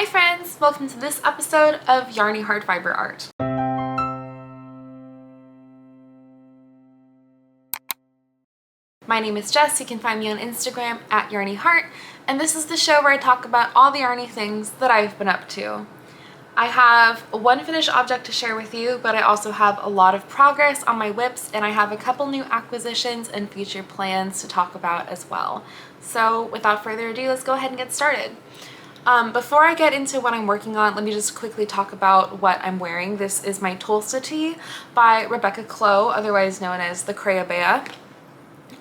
Hi friends! Welcome to this episode of Yarnyheart Fiber Art. My name is Jess. You can find me on Instagram at yarnyheart, and this is the show where I talk about all the yarny things that I've been up to. I have one finished object to share with you, but I also have a lot of progress on my whips, and I have a couple new acquisitions and future plans to talk about as well. So without further ado, let's go ahead and get started. Before I get into what I'm working on, let me just quickly talk about what I'm wearing. This is my Tulsa tee by Rebecca Clow, otherwise known as the Crayabea.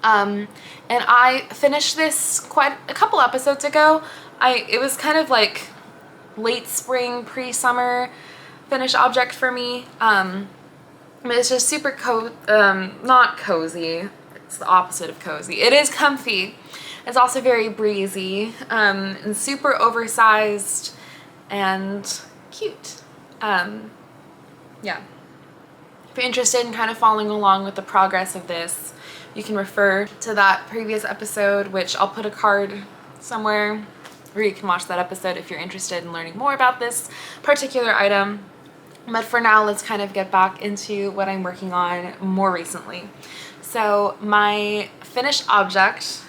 And I finished this quite a couple episodes ago. It was kind of like late spring, pre-summer finished object for me. It's just super not cozy. It's the opposite of cozy. It is comfy. It's also very breezy, and super oversized and cute. Yeah. If you're interested in kind of following along with the progress of this, you can refer to that previous episode, which I'll put a card somewhere where you can watch that episode if you're interested in learning more about this particular item. But for now, let's kind of get back into what I'm working on more recently. So my finished object,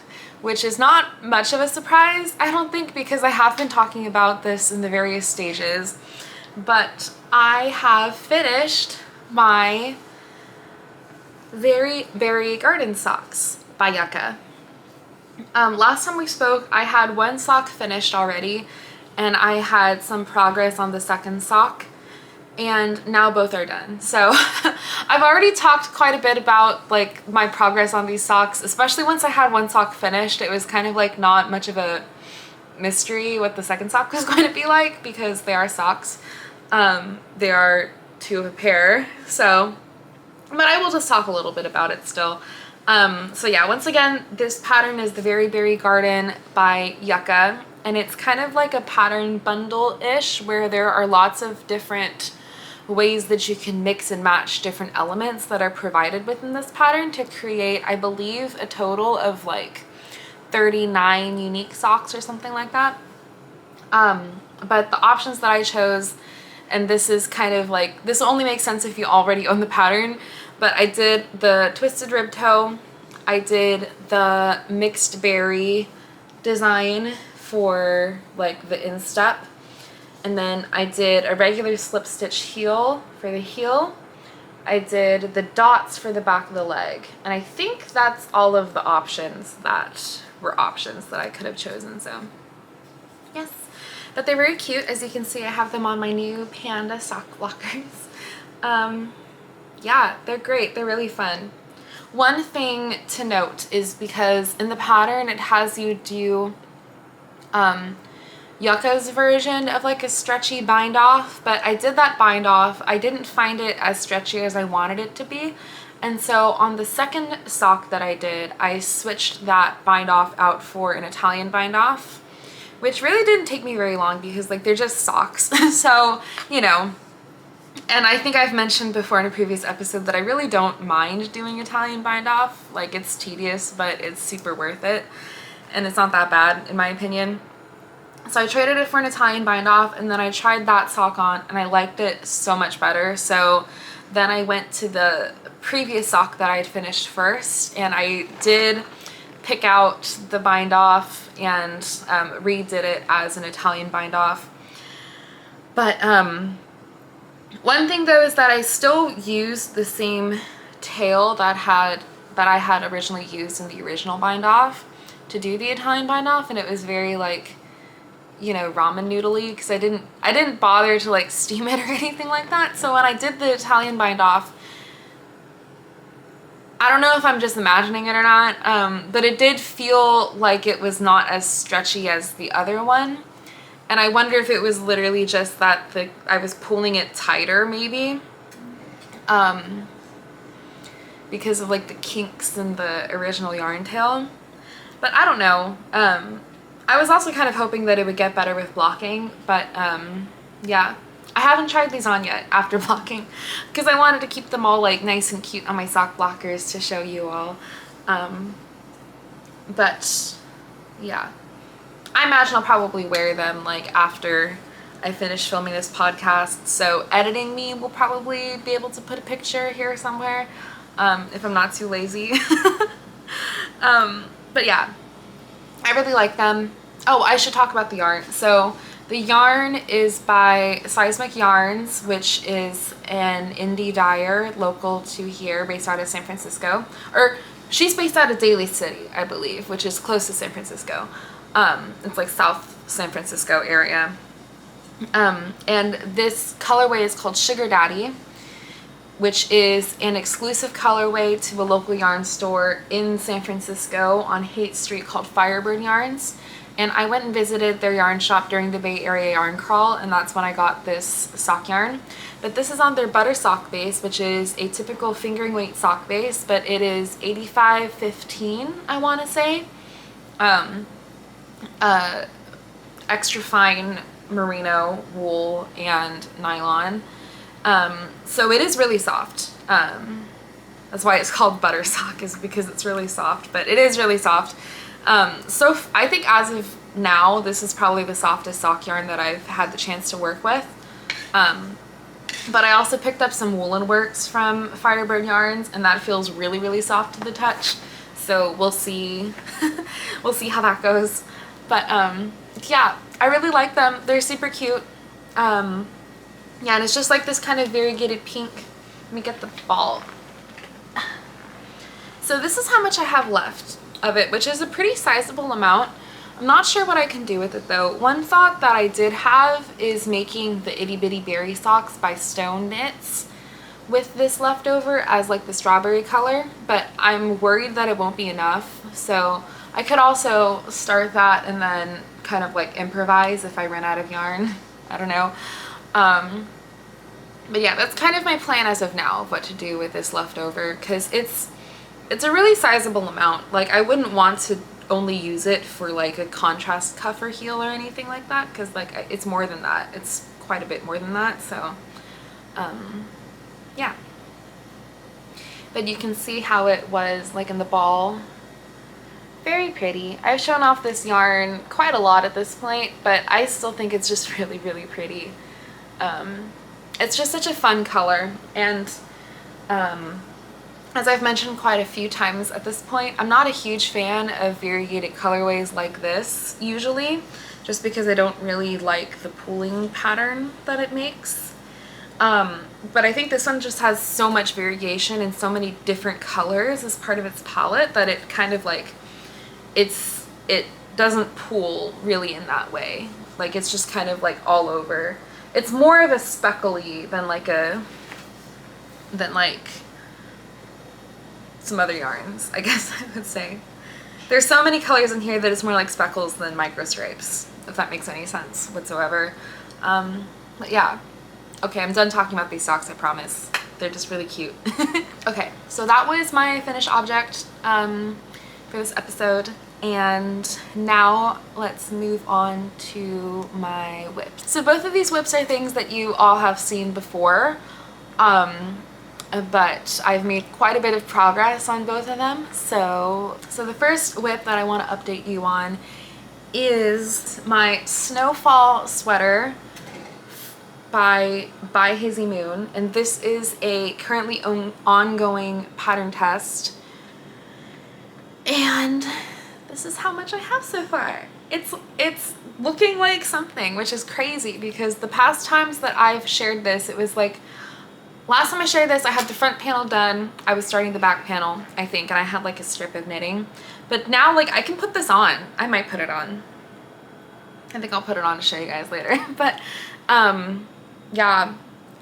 which is not much of a surprise, I don't think, because I have been talking about this in the various stages, but I have finished my Very Berry Garden socks by Yucca. Last time we spoke, I had one sock finished already, and I had some progress on the second sock, and now both are done. So I've already talked quite a bit about like my progress on these socks, especially once I had one sock finished. It was kind of like not much of a mystery what the second sock was going to be like, because they are socks. They are two of a pair, so, but I will just talk a little bit about it still. So yeah, once again, this pattern is the Very Berry Garden by Yucca, and it's kind of like a pattern bundle-ish where there are lots of different ways that you can mix and match different elements that are provided within this pattern to create, I believe, a total of like 39 unique socks or something like that. But the options that I chose, and this is kind of like, this only makes sense if you already own the pattern, but I did the twisted rib toe, I did the mixed berry design for like the instep, and then I did a regular slip stitch heel for the heel. I did the dots for the back of the leg, and I think that's all of the options that were options that I could have chosen. So yes, but they're very cute. As you can see, I have them on my new Panda sock blockers. Yeah, they're great. They're really fun. One thing to note is because in the pattern it has you do Yucca's version of like a stretchy bind off, but I did that bind off. I didn't find it as stretchy as I wanted it to be, and so on the second sock that I did, I switched that bind off out for an Italian bind off, which really didn't take me very long because like they're just socks. So, you know, and I think I've mentioned before in a previous episode that I really don't mind doing Italian bind off. Like, it's tedious, but it's super worth it, and it's not that bad in my opinion. So I traded it for an Italian bind off, and then I tried that sock on and I liked it so much better. So then I went to the previous sock that I had finished first, and I did pick out the bind off and redid it as an Italian bind off. But one thing though is that I still used the same tail that I had originally used in the original bind off to do the Italian bind off, and it was very like, you know, ramen noodly, because I didn't bother to like steam it or anything like that. So when I did the Italian bind off, I don't know if I'm just imagining it or not, but it did feel like it was not as stretchy as the other one. And I wonder if it was literally just that I was pulling it tighter maybe, because of like the kinks in the original yarn tail. But I don't know. I was also kind of hoping that it would get better with blocking, but yeah. I haven't tried these on yet after blocking because I wanted to keep them all like nice and cute on my sock blockers to show you all. But yeah, I imagine I'll probably wear them like after I finish filming this podcast. So editing me will probably be able to put a picture here somewhere, if I'm not too lazy. But yeah, I really like them. Oh, I should talk about the yarn. So the yarn is by Seismic Yarns, which is an indie dyer local to here, based out of San Francisco. Or she's based out of Daly City, I believe, which is close to San Francisco. It's like South San Francisco area. And this colorway is called Sugar Daddy, which is an exclusive colorway to a local yarn store in San Francisco on Haight Street called Firebird Yarns. And I went and visited their yarn shop during the Bay Area yarn crawl, and that's when I got this sock yarn. But this is on their butter sock base, which is a typical fingering weight sock base, but it is 85/15, I want to say. Extra fine merino wool and nylon. So it is really soft. That's why it's called butter sock, is because it's really soft, but it is really soft. So I think as of now, this is probably the softest sock yarn that I've had the chance to work with. But I also picked up some woolen works from Firebird Yarns, and that feels really, really soft to the touch. So we'll see. We'll see how that goes. But yeah, I really like them. They're super cute. Yeah, and it's just like this kind of variegated pink. Let me get the ball. So this is how much I have left of it, which is a pretty sizable amount. I'm not sure what I can do with it though. One thought that I did have is making the Itty Bitty Berry Socks by Stone Knits with this leftover as like the strawberry color, but I'm worried that it won't be enough. So I could also start that and then kind of like improvise if I run out of yarn. I don't know. But yeah, that's kind of my plan as of now of what to do with this leftover, because it's a really sizable amount. Like I wouldn't want to only use it for like a contrast cuff or heel or anything like that, because like it's more than that. It's quite a bit more than that. So yeah, but you can see how it was like in the ball. Very pretty. I've shown off this yarn quite a lot at this point, but I still think it's just really, really pretty. It's just such a fun color, and as I've mentioned quite a few times at this point, I'm not a huge fan of variegated colorways like this usually, just because I don't really like the pooling pattern that it makes. But I think this one just has so much variegation and so many different colors as part of its palette that it kind of like, it doesn't pool really in that way. Like it's just kind of like all over. It's more of a speckly than like some other yarns, I guess I would say. There's so many colors in here that it's more like speckles than micro stripes, if that makes any sense whatsoever. But yeah. Okay, I'm done talking about these socks, I promise. They're just really cute. Okay, so that was my finished object for this episode. And now let's move on to my whips. So both of these whips are things that you all have seen before, but I've made quite a bit of progress on both of them. So the first whip that I want to update you on is my Snowfall sweater by Hazy Moon, and this is a currently ongoing pattern test, and this is how much I have so far. It's looking like something, which is crazy because the past times that I've shared this, it was like, last time I shared this, I had the front panel done, I was starting the back panel, I think, and I had like a strip of knitting. But now, like, I can put this on. I might put it on. I think I'll put it on to show you guys later. But, yeah,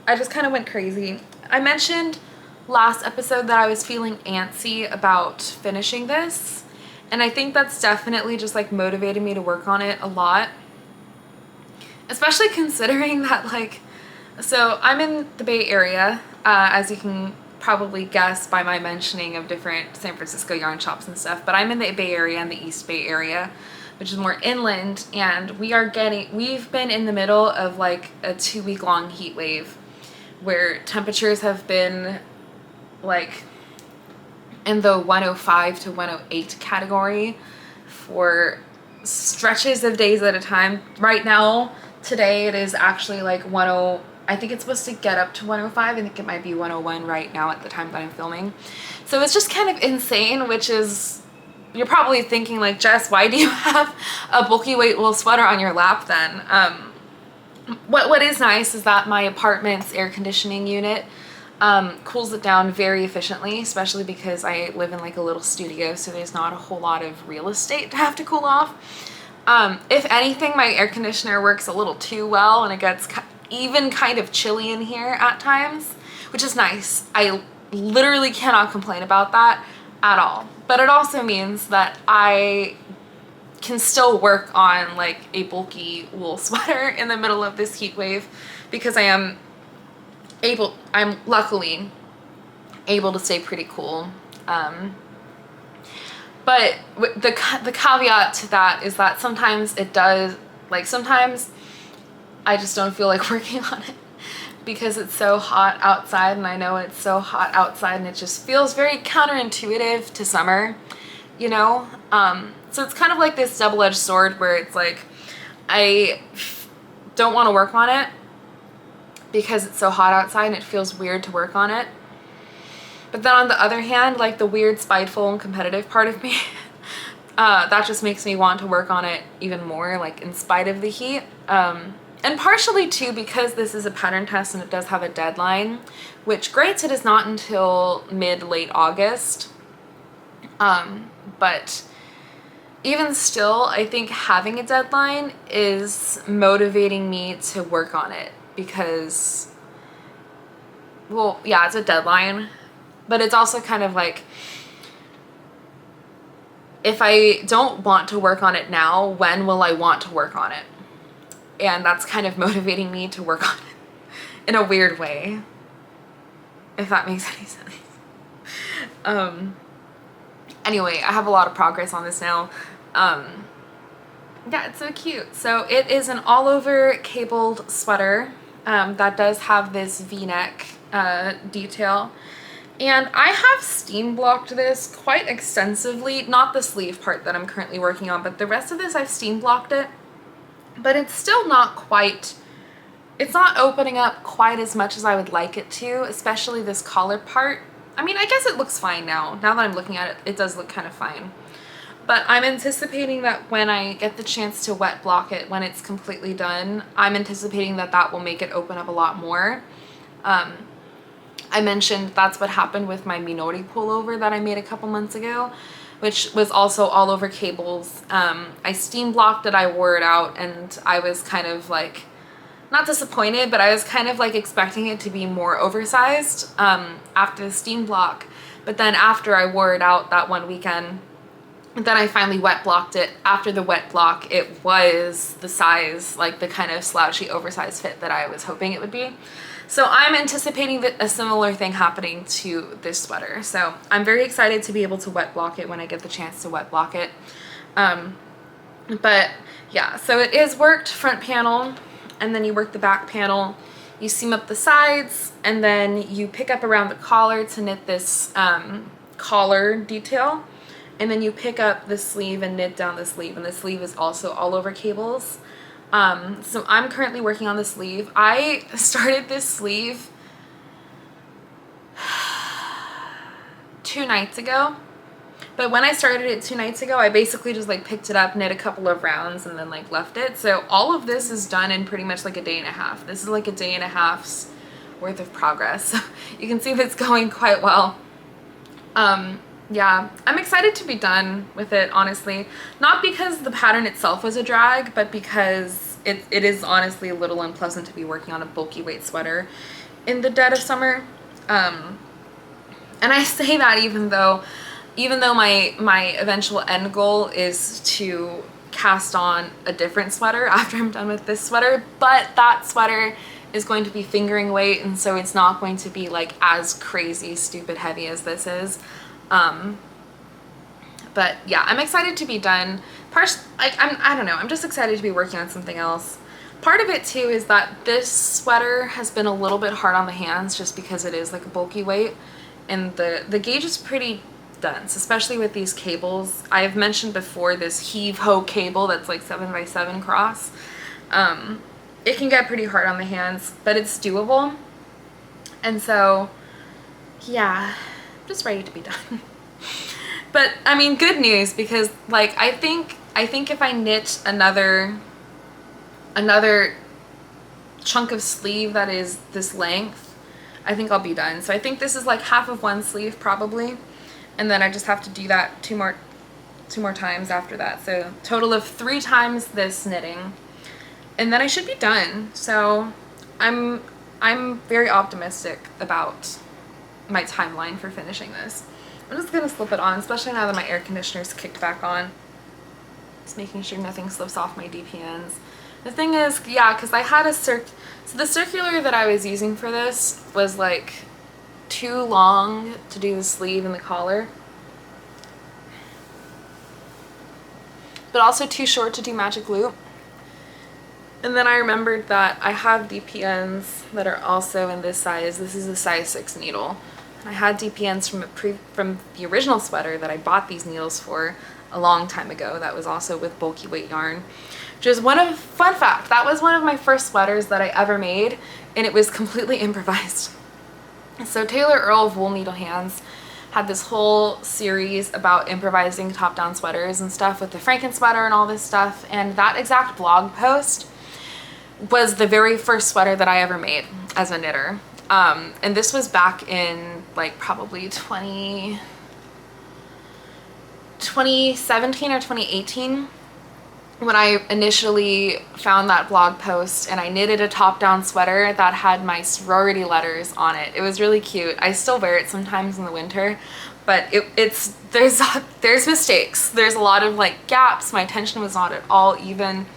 I just kind of went crazy. I mentioned last episode that I was feeling antsy about finishing this, and I think that's definitely just like motivated me to work on it a lot, especially considering that, like, so I'm in the Bay Area, as you can probably guess by my mentioning of different San Francisco yarn shops and stuff, but I'm in the Bay Area, in the East Bay Area, which is more inland, and we've been in the middle of like a 2-week-long heat wave where temperatures have been like in the 105 to 108 category for stretches of days at a time. Right now, Today it is actually like 10, I think it's supposed to get up to 105. I think it might be 101 right now at the time that I'm filming. So it's just kind of insane, which is, you're probably thinking like, Jess, why do you have a bulky weight wool sweater on your lap then? What is nice is that my apartment's air conditioning unit cools it down very efficiently, especially because I live in like a little studio, so there's not a whole lot of real estate to have to cool off. If anything, my air conditioner works a little too well, and it gets even kind of chilly in here at times, which is nice. I literally cannot complain about that at all. But it also means that I can still work on like a bulky wool sweater in the middle of this heat wave, because I'm luckily able to stay pretty cool. But the caveat to that is that sometimes it does, like sometimes I just don't feel like working on it because it's so hot outside, and I know it's so hot outside, and it just feels very counterintuitive to summer, you know? So it's kind of like this double-edged sword where it's like, I don't want to work on it because it's so hot outside and it feels weird to work on it. But then on the other hand, like the weird, spiteful, and competitive part of me, that just makes me want to work on it even more, like in spite of the heat. And partially too because this is a pattern test and it does have a deadline, which granted is not until mid-late August. But even still, I think having a deadline is motivating me to work on it because, well, yeah, it's a deadline, but it's also kind of like, if I don't want to work on it now, when will I want to work on it? And that's kind of motivating me to work on it in a weird way, if that makes any sense. Anyway, I have a lot of progress on this now. Yeah, it's so cute. So it is an all over cabled sweater that does have this V-neck detail. And I have steam blocked this quite extensively, not the sleeve part that I'm currently working on, but the rest of this I've steam blocked it. But it's still not quite, it's not opening up quite as much as I would like it to, especially this collar part. I mean, I guess it looks fine now. Now that I'm looking at it, it does look kind of fine. But I'm anticipating that when I get the chance to wet block it, when it's completely done, I'm anticipating that that will make it open up a lot more. I mentioned that's what happened with my Minori pullover that I made a couple months ago, which was also all over cables. I steam blocked it, I wore it out, and I was kind of like, not disappointed, but I was kind of like expecting it to be more oversized after the steam block. But then after I wore it out that one weekend, then I finally wet blocked it. After the wet block, it was the size, like the kind of slouchy oversized fit that I was hoping it would be. So I'm anticipating a similar thing happening to this sweater. So I'm very excited to be able to wet block it when I get the chance to wet block it. But yeah, so it is worked front panel, and then you work the back panel. You seam up the sides, and then you pick up around the collar to knit this collar detail. And then you pick up the sleeve and knit down the sleeve, and the sleeve is also all over cables. So I'm currently working on the sleeve. I started this sleeve 2 nights ago, but when I started it 2 nights ago, I basically just like picked it up, knit a couple of rounds, and then like left it. So all of this is done in pretty much like a day and a half. This is like a day and a half's worth of progress. So you can see that it's going quite well. Yeah, I'm excited to be done with it, honestly. Not because the pattern itself was a drag, but because it is honestly a little unpleasant to be working on a bulky weight sweater in the dead of summer. And I say that even though my eventual end goal is to cast on a different sweater after I'm done with this sweater, but that sweater is going to be fingering weight, and so it's not going to be like as crazy stupid heavy as this is. But yeah, I'm excited to be done. I don't know, I'm just excited to be working on something else. Part of it too is that this sweater has been a little bit hard on the hands just because it is like a bulky weight, and the gauge is pretty dense, especially with these cables. I have mentioned before this heave-ho cable that's like 7x7 cross. it can get pretty hard on the hands, but it's doable. And so, yeah, I'm just ready to be done. But I mean, good news, because like I think if I knit another chunk of sleeve that is this length, I think I'll be done. So I think this is like half of one sleeve probably, and then I just have to do that two more times after that. So total of 3 times this knitting, and then I should be done. So I'm very optimistic about my timeline for finishing this. I'm just gonna slip it on, especially now that my air conditioner's kicked back on. Just making sure nothing slips off my DPNs. The thing is, yeah, because I had so the circular that I was using for this was like too long to do the sleeve and the collar, but also too short to do magic loop. And then I remembered that I have DPNs that are also in this size. This is a size 6 needle. And I had DPNs from the original sweater that I bought these needles for a long time ago. That was also with bulky weight yarn. Which is fun fact, that was one of my first sweaters that I ever made, and it was completely improvised. So Taylor Earl of Wool Needle Hands had this whole series about improvising top-down sweaters and stuff with the Franken sweater and all this stuff, and that exact blog post was the very first sweater that I ever made as a knitter. And this was back in like probably 2017 or 2018 when I initially found that blog post, and I knitted a top-down sweater that had my sorority letters on it. It was really cute. I still wear it sometimes in the winter, but there's mistakes. There's a lot of like gaps. My tension was not at all even,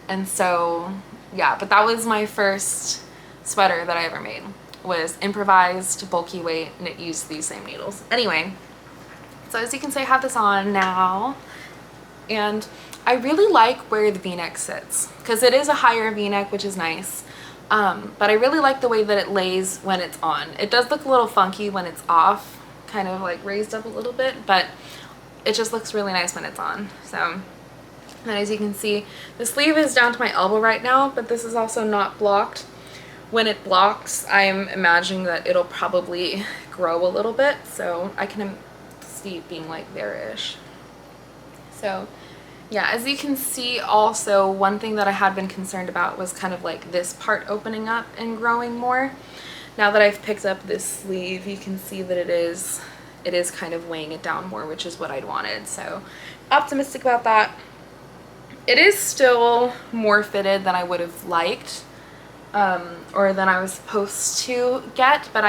and so yeah, but that was my first sweater that I ever made, was improvised, bulky weight, and it used these same needles. Anyway, so as you can see, I have this on now, and I really like where the v-neck sits, because it is a higher v-neck, which is nice, but I really like the way that it lays when it's on. It does look a little funky when it's off, kind of like raised up a little bit, but it just looks really nice when it's on. So, and as you can see, the sleeve is down to my elbow right now, but this is also not blocked. When it blocks, I'm imagining that it'll probably grow a little bit, so I can see it being like there-ish. So yeah, as you can see, also one thing that I had been concerned about was kind of like this part opening up and growing more. Now that I've picked up this sleeve, you can see that it is kind of weighing it down more, which is what I'd wanted. So optimistic about that. It is still more fitted than I would have liked, or than I was supposed to get, but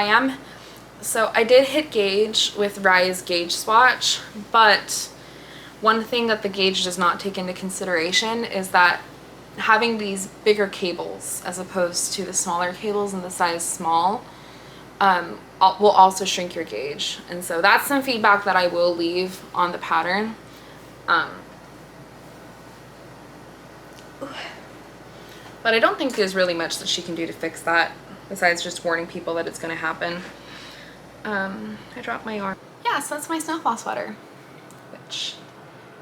so I did hit gauge with Rye's gauge swatch, but one thing that the gauge does not take into consideration is that having these bigger cables as opposed to the smaller cables in the size small will also shrink your gauge. And so that's some feedback that I will leave on the pattern. But I don't think there's really much that she can do to fix that besides just warning people that it's going to happen. I dropped my yarn. Yeah, so that's my snowfall sweater, which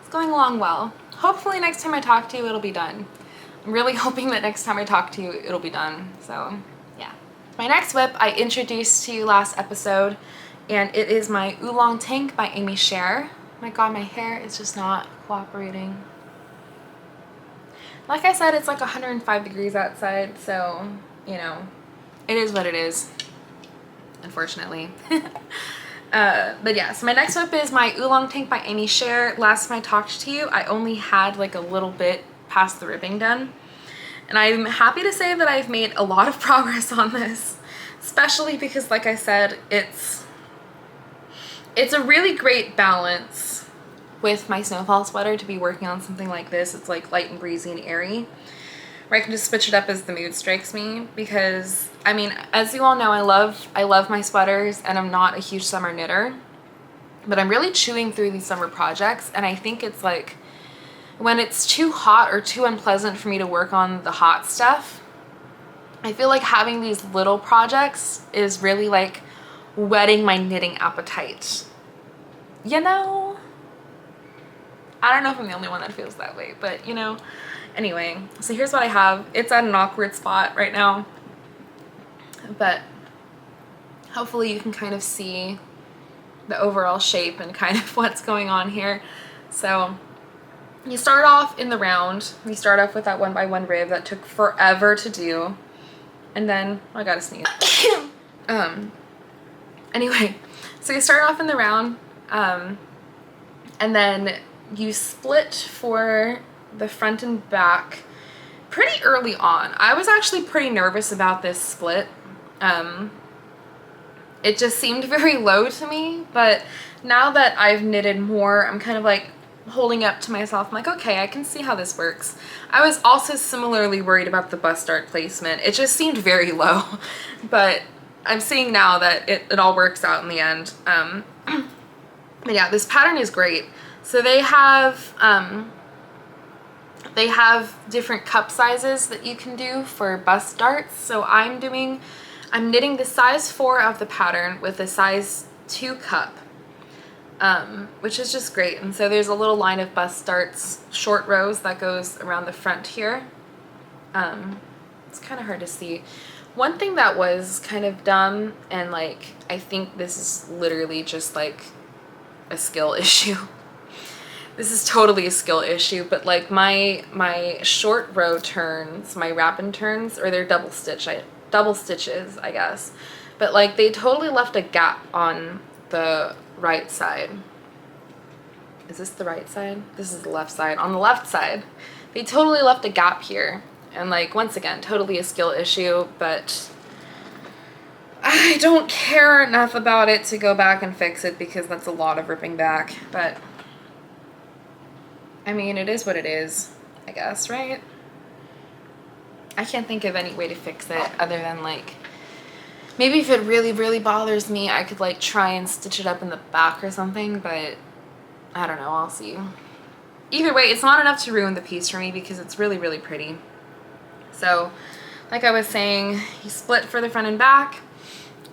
is going along well. Hopefully next time I talk to you, it'll be done. I'm really hoping that next time I talk to you, it'll be done. So yeah. My next whip I introduced to you last episode, and it is my Oolong Tank by Amy Scher. My god, my hair is just not cooperating. Like I said, it's like 105 degrees outside, so, you know, it is what it is, unfortunately. But yeah, so my next whip is my Oolong Tank by Amy Scher. Last time I talked to you, I only had like a little bit past the ribbing done. And I'm happy to say that I've made a lot of progress on this, especially because, like I said, it's a really great balance with my snowfall sweater to be working on something like this. It's like light and breezy and airy, where I can just switch it up as the mood strikes me, because I mean, as you all know, I love my sweaters, and I'm not a huge summer knitter, but I'm really chewing through these summer projects, and I think it's like when it's too hot or too unpleasant for me to work on the hot stuff, I feel like having these little projects is really like whetting my knitting appetite, you know? I don't know if I'm the only one that feels that way, but you know. Anyway, so here's what I have. It's at an awkward spot right now, but hopefully you can kind of see the overall shape and kind of what's going on here. So you start off in the round. You start off with that 1x1 rib that took forever to do. And then, I gotta sneeze. Anyway, so you start off in the round, and then you split for the front and back pretty early on. I was actually pretty nervous about this split. It just seemed very low to me, but now that I've knitted more, I'm kind of like holding up to myself. I'm like, okay, I can see how this works. I was also similarly worried about the bust dart placement. It just seemed very low, but I'm seeing now that it all works out in the end. But yeah, this pattern is great. So they have different cup sizes that you can do for bust darts. So I'm knitting the size 4 of the pattern with a size 2 cup, which is just great. And so there's a little line of bust darts, short rows that goes around the front here. It's kind of hard to see. One thing that was kind of dumb, and like, I think this is literally just like a skill issue. This is totally a skill issue, but like my short row turns, my wrap-in turns, or they're double stitches, I guess. But like they totally left a gap on the right side. Is this the right side? This is the left side. On the left side, they totally left a gap here. And like, once again, totally a skill issue, but I don't care enough about it to go back and fix it because that's a lot of ripping back. But I mean, it is what it is, I guess, right? I can't think of any way to fix it other than like, maybe if it really, really bothers me, I could like try and stitch it up in the back or something, but I don't know, I'll see. Either way, it's not enough to ruin the piece for me because it's really, really pretty. So, like I was saying, you split for the front and back,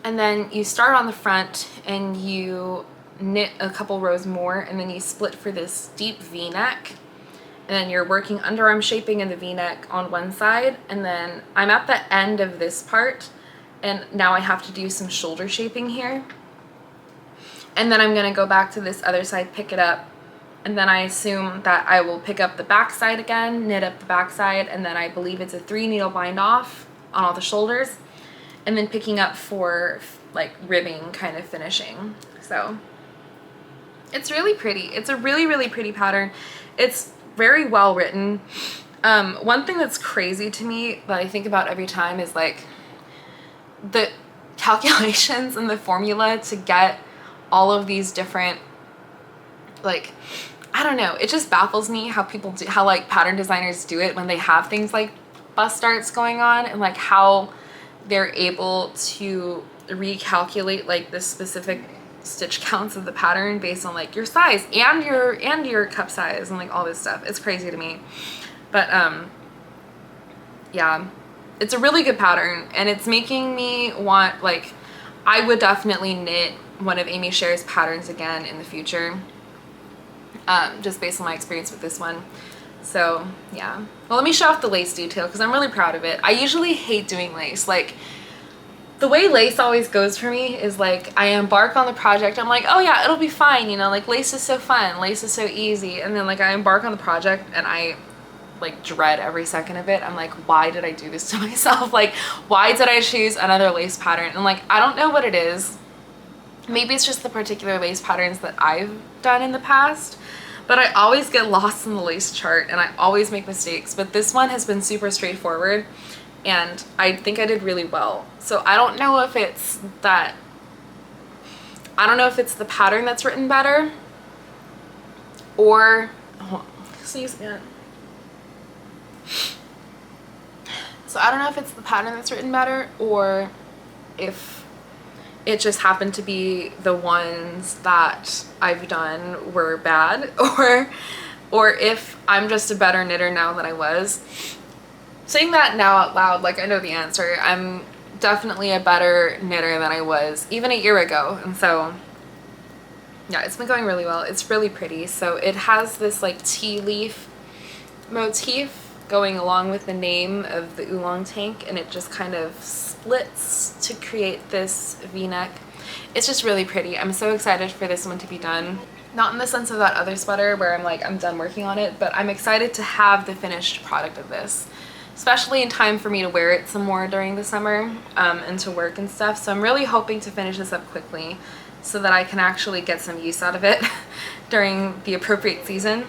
and then you start on the front and you knit a couple rows more, and then you split for this deep V-neck, and then you're working underarm shaping in the V-neck on one side, and then I'm at the end of this part, and now I have to do some shoulder shaping here, and then I'm going to go back to this other side, pick it up, and then I assume that I will pick up the back side again, knit up the back side, and then I believe it's a 3 needle bind off on all the shoulders, and then picking up for like ribbing kind of finishing. So it's really pretty. It's a really, really pretty pattern. It's very well written. One thing that's crazy to me that I think about every time is like the calculations and the formula to get all of these different, like, I don't know, it just baffles me how people do, how like pattern designers do it when they have things like bust darts going on, and like how they're able to recalculate like the specific stitch counts of the pattern based on like your size and your cup size and like all this stuff. It's crazy to me. But yeah, it's a really good pattern, and it's making me want, like, I would definitely knit one of Amy Sher's patterns again in the future. Just based on my experience with this one. So yeah, well, let me show off the lace detail because I'm really proud of it. I usually hate doing lace. Like, the way lace always goes for me is like, I embark on the project, I'm like, oh yeah, it'll be fine, you know, like lace is so fun, lace is so easy, and then like I embark on the project and I like dread every second of it. I'm like, why did I do this to myself? Like, why did I choose another lace pattern? And like, I don't know what it is. Maybe it's just the particular lace patterns that I've done in the past, but I always get lost in the lace chart and I always make mistakes. But this one has been super straightforward and I think I did really well. So I don't know if it's that, I don't know if it's the pattern that's written better or, excuse me. So I don't know if it's the pattern that's written better or if it just happened to be the ones that I've done were bad, or if I'm just a better knitter now than I was. Saying that now out loud, like, I know the answer. I'm definitely a better knitter than I was even a year ago. And so yeah, it's been going really well. It's really pretty. So it has this like tea leaf motif going along with the name of the oolong tank, and it just kind of splits to create this v-neck. It's just really pretty. I'm so excited for this one to be done. Not in the sense of that other sweater where I'm like, I'm done working on it, but I'm excited to have the finished product of this, especially in time for me to wear it some more during the summer and to work and stuff. So I'm really hoping to finish this up quickly so that I can actually get some use out of it during the appropriate season.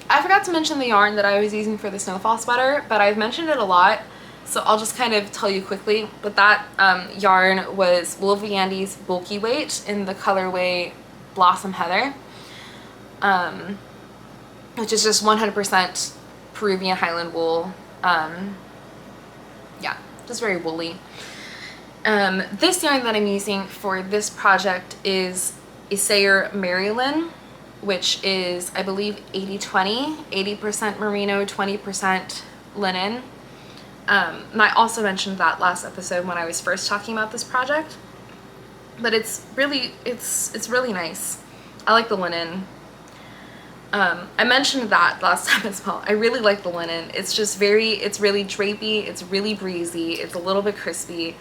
I forgot to mention the yarn that I was using for the snowfall sweater, but I've mentioned it a lot, so I'll just kind of tell you quickly. But that yarn was Wool of the Andes Bulky Weight in the colorway Blossom Heather, which is just 100% Peruvian Highland wool. Yeah, just very woolly. This yarn that I'm using for this project is Isayer Maryland, which is, I believe, 80-20, 80% merino, 20% linen. And I also mentioned that last episode when I was first talking about this project. But it's really nice. I like the linen. I mentioned that last time as well. I really like the linen. It's really drapey, it's really breezy, it's a little bit crispy.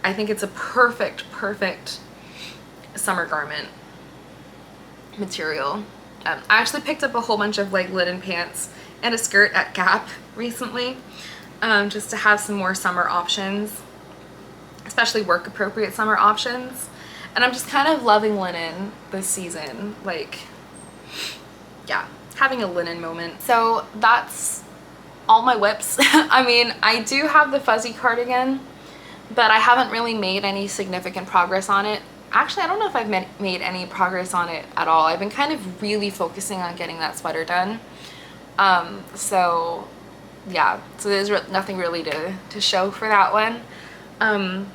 I think it's a perfect summer garment material. I actually picked up a whole bunch of like linen pants and a skirt at Gap recently, just to have some more summer options, especially work appropriate summer options. And I'm just kind of loving linen this season, like, yeah, having a linen moment. So that's all my whips. I mean, I do have the fuzzy cardigan, but I haven't really made any significant progress on it. Actually, I don't know if I've made any progress on it at all. I've been kind of really focusing on getting that sweater done. So yeah, so there's nothing really to show for that one.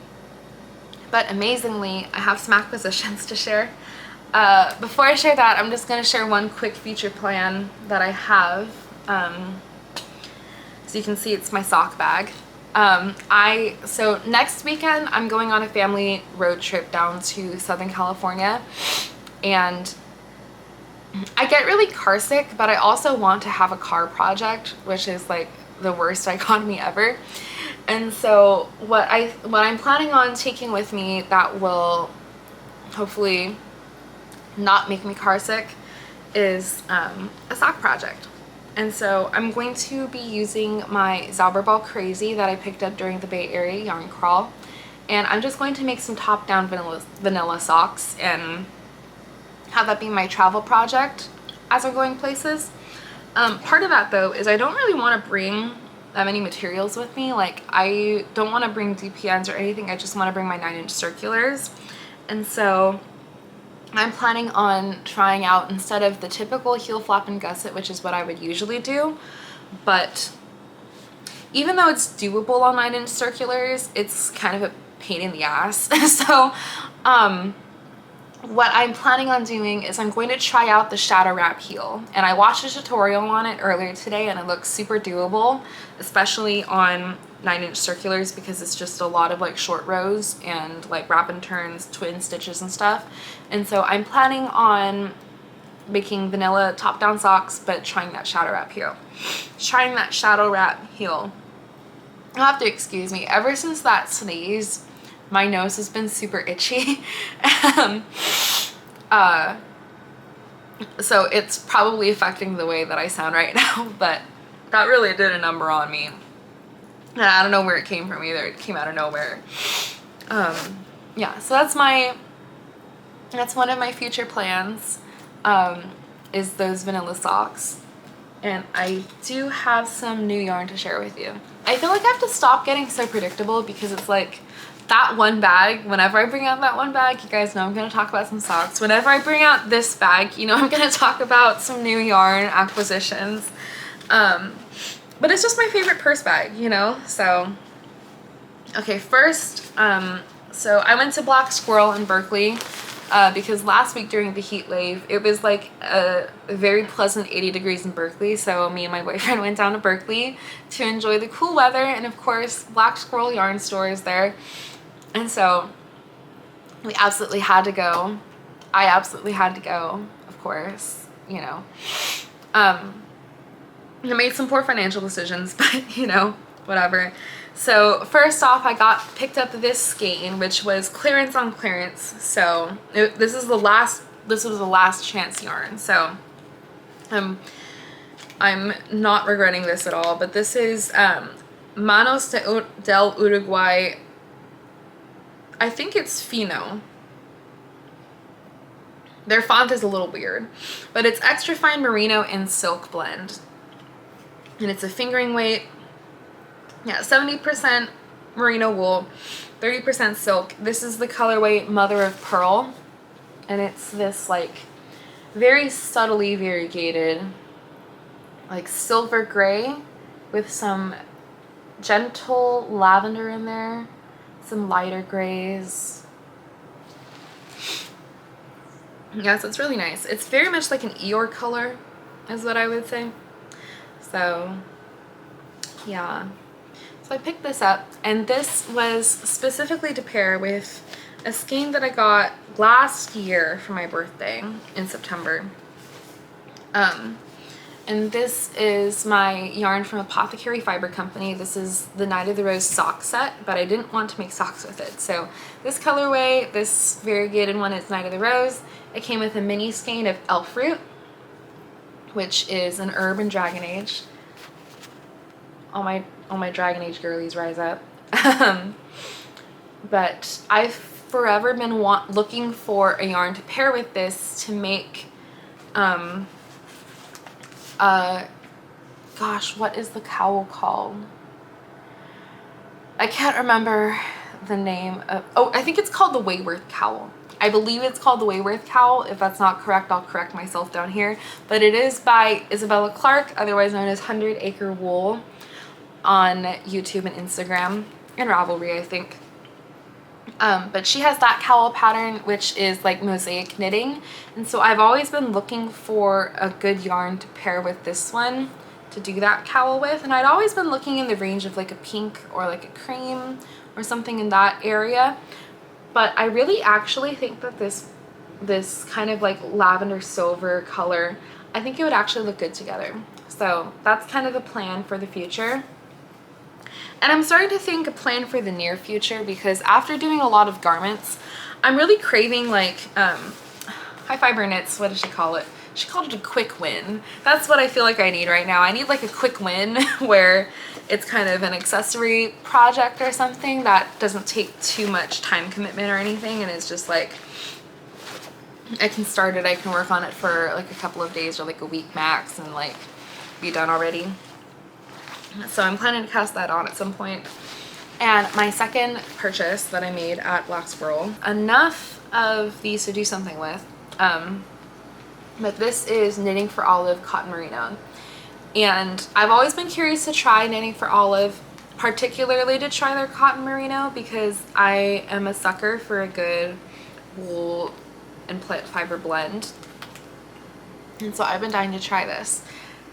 But amazingly, I have some acquisitions to share. Before I share that, I'm just going to share one quick future plan that I have. So you can see it's my sock bag. So next weekend I'm going on a family road trip down to Southern California, and I get really car sick, but I also want to have a car project, which is like the worst dichotomy ever. And so what I'm planning on taking with me that will hopefully not make me car sick is a sock project. And so I'm going to be using my Zauberball Crazy that I picked up during the Bay Area yarn crawl, and I'm just going to make some top-down vanilla socks and have that be my travel project as I'm going places. Part of that though is I don't really want to bring that many materials with me. Like, I don't want to bring DPNs or anything. I just want to bring my 9-inch circulars. And so I'm planning on trying out, instead of the typical heel flap and gusset, which is what I would usually do, but even though it's doable on 9-inch circulars, it's kind of a pain in the ass. So what I'm planning on doing is I'm going to try out the shadow wrap heel, and I watched a tutorial on it earlier today and it looks super doable, especially on 9-inch circulars, because it's just a lot of like short rows and like wrap and turns, twin stitches and stuff. And so I'm planning on making vanilla top-down socks, but trying that shadow wrap heel. You'll have to excuse me. Ever since that sneeze, my nose has been super itchy. So it's probably affecting the way that I sound right now, but that really did a number on me. And I don't know where it came from either. It came out of nowhere. Yeah, so that's one of my future plans, is those vanilla socks. And I do have some new yarn to share with you. I feel like I have to stop getting so predictable, because it's like that one bag, whenever I bring out that one bag, you guys know I'm going to talk about some socks. Whenever I bring out this bag, you know I'm going to talk about some new yarn acquisitions. But it's just my favorite purse bag, you know? So, okay, first, so I went to Black Squirrel in Berkeley, because last week during the heat wave, it was like a very pleasant 80 degrees in Berkeley. So me and my boyfriend went down to Berkeley to enjoy the cool weather. And of course, Black Squirrel yarn store is there. And so we absolutely had to go. I absolutely had to go, of course, you know. I made some poor financial decisions, but you know, whatever. So first off, I picked up this skein, which was clearance on clearance. So this was the last chance yarn. So I'm not regretting this at all. But this is Manos del Uruguay. I think it's Fino. Their font is a little weird, but it's extra fine merino and silk blend. And it's a fingering weight. Yeah, 70% merino wool, 30% silk. This is the colorway Mother of Pearl. And it's this like very subtly variegated, like silver gray with some gentle lavender in there, some lighter grays. Yeah, so it's really nice. It's very much like an Eeyore color is what I would say. So yeah, so I picked this up, and this was specifically to pair with a skein that I got last year for my birthday in September. And this is my yarn from Apothecary Fiber Company. This is the Night of the Rose sock set, but I didn't want to make socks with it. So this colorway, this variegated one, is Night of the Rose. It came with a mini skein of elf root, which is an herb in Dragon Age. All my Dragon Age girlies rise up. But I've forever been looking for a yarn to pair with this to make gosh, what is the cowl called? I can't remember the name of, oh, I think it's called the Wayworth cowl. I believe it's called the Wayworth cowl. If that's not correct, I'll correct myself down here. But it is by Isabella Clark, otherwise known as 100 Acre Wool, on YouTube and Instagram, and Ravelry, I think. But she has that cowl pattern, which is like mosaic knitting. And so I've always been looking for a good yarn to pair with this one to do that cowl with. And I'd always been looking in the range of like a pink or like a cream or something in that area. But I really actually think that this kind of like lavender silver color, I think it would actually look good together. So that's kind of the plan for the future. And I'm starting to think a plan for the near future, because after doing a lot of garments, I'm really craving like High Fiber Knits, what does she call it? She called it a quick win. That's what I feel like I need right now. I need like a quick win where it's kind of an accessory project or something that doesn't take too much time commitment or anything, and it's just like I can start it, I can work on it for like a couple of days or like a week max and like be done already. So I'm planning to cast that on at some point. And my second purchase that I made at Black Squirrel, enough of these to do something with, but this is Knitting for Olive Cotton Merino. And I've always been curious to try Knitting for Olive, particularly to try their cotton merino, because I am a sucker for a good wool and plant fiber blend. And so I've been dying to try this.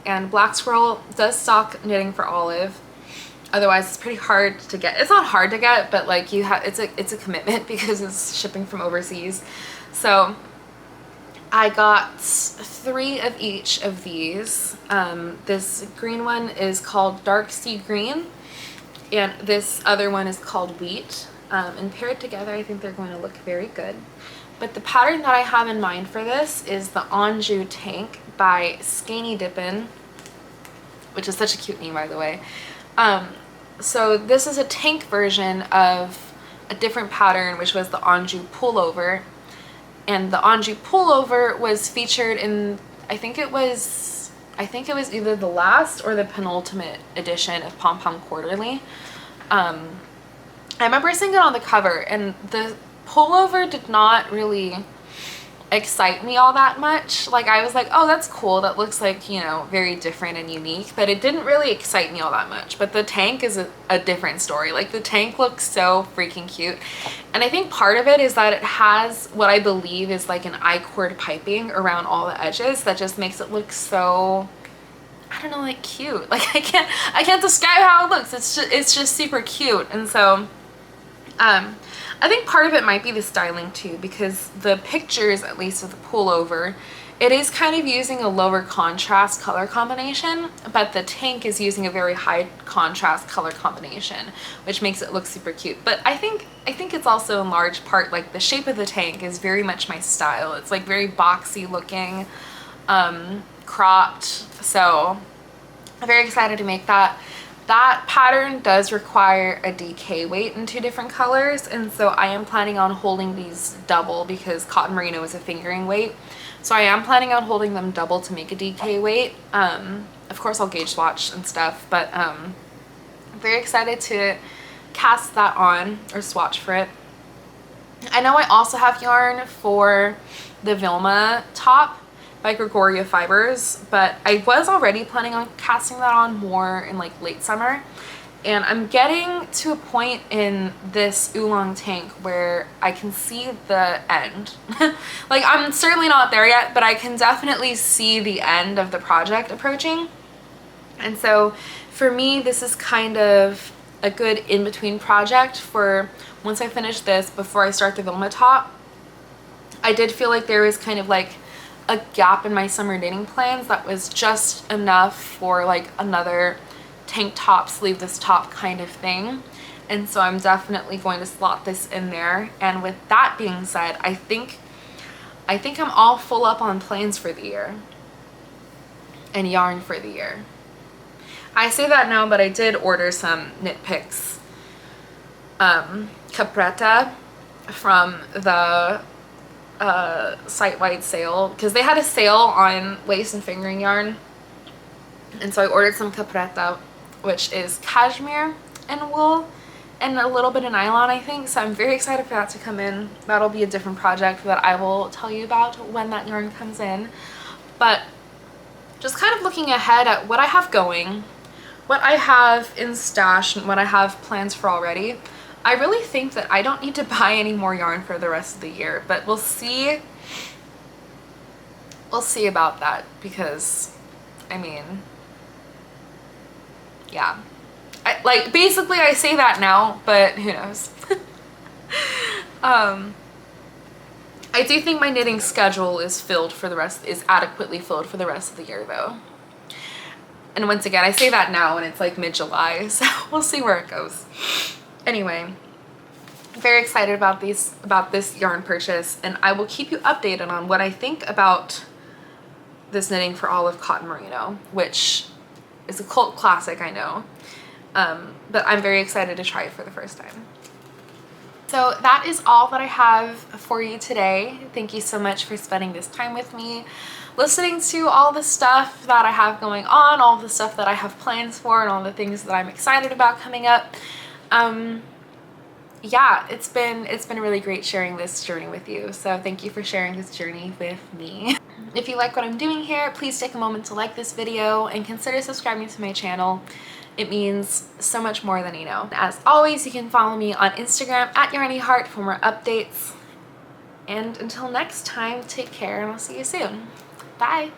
And Black Squirrel does stock Knitting for Olive. Otherwise, it's pretty hard to get. It's not hard to get, but like you have, it's a commitment because it's shipping from overseas. So I got 3 of each of these. This green one is called Dark Sea Green, and this other one is called Wheat. And paired together, I think they're going to look very good. But the pattern that I have in mind for this is the Anjou Tank by Skeiny Dippin', which is such a cute name, by the way. So this is a tank version of a different pattern, which was the Anjou Pullover. And the Anjou Pullover was featured in, I think it was either the last or the penultimate edition of Pom Pom Quarterly. I remember seeing it on the cover, and the pullover did not really excite me all that much. Like, I was like, oh, that's cool, that looks like, you know, very different and unique, but it didn't really excite me all that much. But the tank is a different story. Like, the tank looks so freaking cute, and I think part of it is that it has what I believe is like an I-cord piping around all the edges that just makes it look so, I don't know, like cute. Like, I can't describe how it looks. It's just super cute. And so I think part of it might be the styling too, because the pictures, at least of the pullover, It is kind of using a lower contrast color combination, but the tank is using a very high contrast color combination, which makes it look super cute. But I think it's also in large part like the shape of the tank is very much my style. It's like very boxy looking, cropped. So I'm very excited to make that. That pattern does require a DK weight in 2 different colors, and so I am planning on holding these double because cotton merino is a fingering weight. So I am planning on holding them double to make a DK weight. Of course I'll gauge swatch and stuff, but I'm very excited to cast that on or swatch for it. I know I also have yarn for the Vilma top by Gregoria Fibers, but I was already planning on casting that on more in like late summer, and I'm getting to a point in this oolong tank where I can see the end. Like, I'm certainly not there yet, but I can definitely see the end of the project approaching. And so for me, this is kind of a good in-between project for once I finish this before I start the Vilma top. I did feel like there was kind of like a gap in my summer knitting plans that was just enough for like another tank top, sleeveless top kind of thing. And so I'm definitely going to slot this in there. And with that being said, I think I'm all full up on plans for the year and yarn for the year. I say that now, but I did order some Knit Picks capretta from the site-wide sale, because they had a sale on lace and fingering yarn, and so I ordered some capretta, which is cashmere and wool and a little bit of nylon, I think. So I'm very excited for that to come in. That'll be a different project that I will tell you about when that yarn comes in. But just kind of looking ahead at what I have going, what I have in stash, and what I have plans for already, I really think that I don't need to buy any more yarn for the rest of the year, but we'll see. We'll see about that, because I mean, yeah. Like, basically I say that now, but who knows. I do think my knitting schedule is adequately filled for the rest of the year though. And once again, I say that now and it's like mid-July, so we'll see where it goes. Anyway, I'm very excited about this yarn purchase, and I will keep you updated on what I think about this knitting for Olive Cotton Merino, which is a cult classic, I know. But I'm very excited to try it for the first time. So that is all that I have for you today. Thank you so much for spending this time with me, listening to all the stuff that I have going on, all the stuff that I have plans for, and all the things that I'm excited about coming up. Yeah, it's been really great sharing this journey with you. So thank you for sharing this journey with me. If you like what I'm doing here, please take a moment to like this video and consider subscribing to my channel. It means so much more than you know. As always, you can follow me on Instagram at yarnyheart for more updates. And until next time, take care and I'll see you soon. Bye!